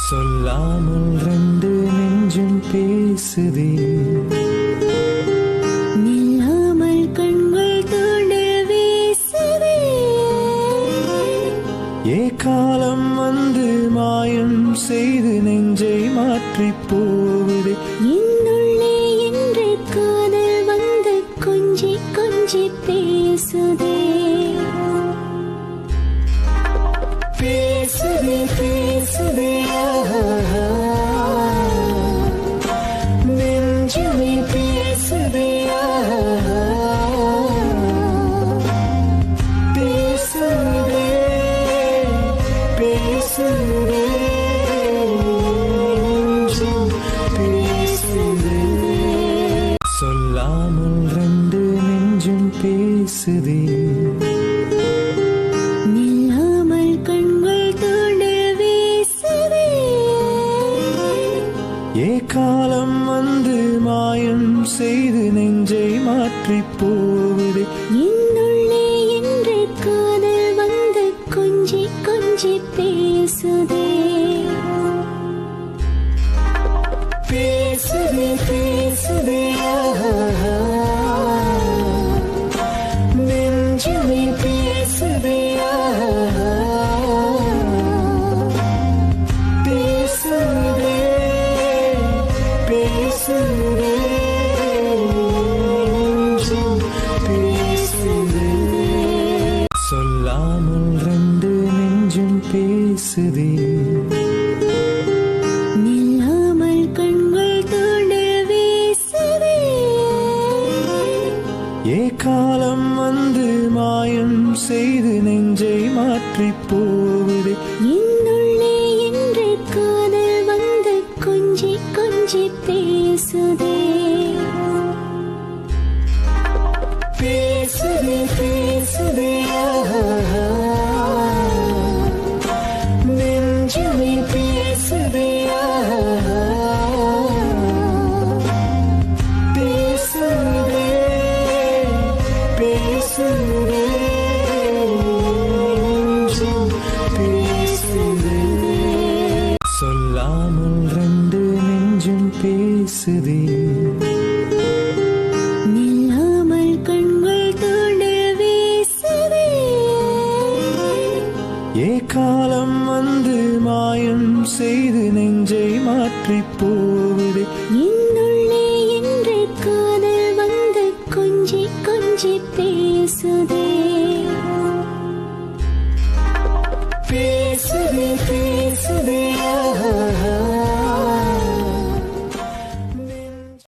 சொல்லாமல் ரெண்டு நெஞ்சும் பேசுதே, நில்லாமல் கண்கள் தோண்ட வீசுதே. காலம் வந்து மாயம் செய்து நெஞ்சை மாற்றி போகுதே. என்னுள்ளே என்று காதல் வந்து கொஞ்சி கொஞ்சி பேசுதே, பேசுதே பேசுதே நெஞ்சுமே பேசுதே, பேசுதே பேசுதே நெஞ்சும் பேசுதே. சொல்லாமல் ரெண்டு நெஞ்சும் பேசுதே, நில்லாமல் கண்கள் தோண்ட வீசுதே. காலம் வந்து மாயம் செய்து நெஞ்சை மாற்றி போகுதே. என்னுள்ளே என்று காதல் வந்து கொஞ்சி கொஞ்சி பேசுதே, பேசுதே பேசுதே நெஞ்சுமே பேசுதே, பேசுதே பேசுதே நெஞ்சும் பேசுதே. சொல்லாமல் ரெண்டு நெஞ்சும் பேசுதே, நில்லாமல் கண்கள் தோண்ட வீசுதே. காலம் வந்து மாயம் செய்து நெஞ்சை மாற்றி போகுதே. என்னுள்ளே என்று காதல் வந்து கொஞ்சி கொஞ்சி பேசுதே, பேசுதே பேசுதே நெஞ்சுமே பேசுதே, பேசுதே பேசுதே நெஞ்சும் பேசுதே. சொல்லாமல் ரெண்டு நெஞ்சும் பேசுதே, நில்லாமல் கண்கள் தோண்ட வீசுதே. காலம் வந்து மாயம் செய்து நெஞ்சை மாற்றி போகுதே. போகுதே. என்னுள்ளே என்று காதல் வந்து கொஞ்சி கொஞ்சி பேசுதே, பேசுதே பேசுதே நெஞ்சுமே பேசுதே, பேசுதே பேசுதே நெஞ்சும் பேசுதே. சொல்லாமல் ரெண்டு நெஞ்சும் பேசுதே, நில்லாமல் கண்கள் தோண்ட வீசுதே. காலம் வந்து மாயம் செய்து நெஞ்சை மாற்றி போ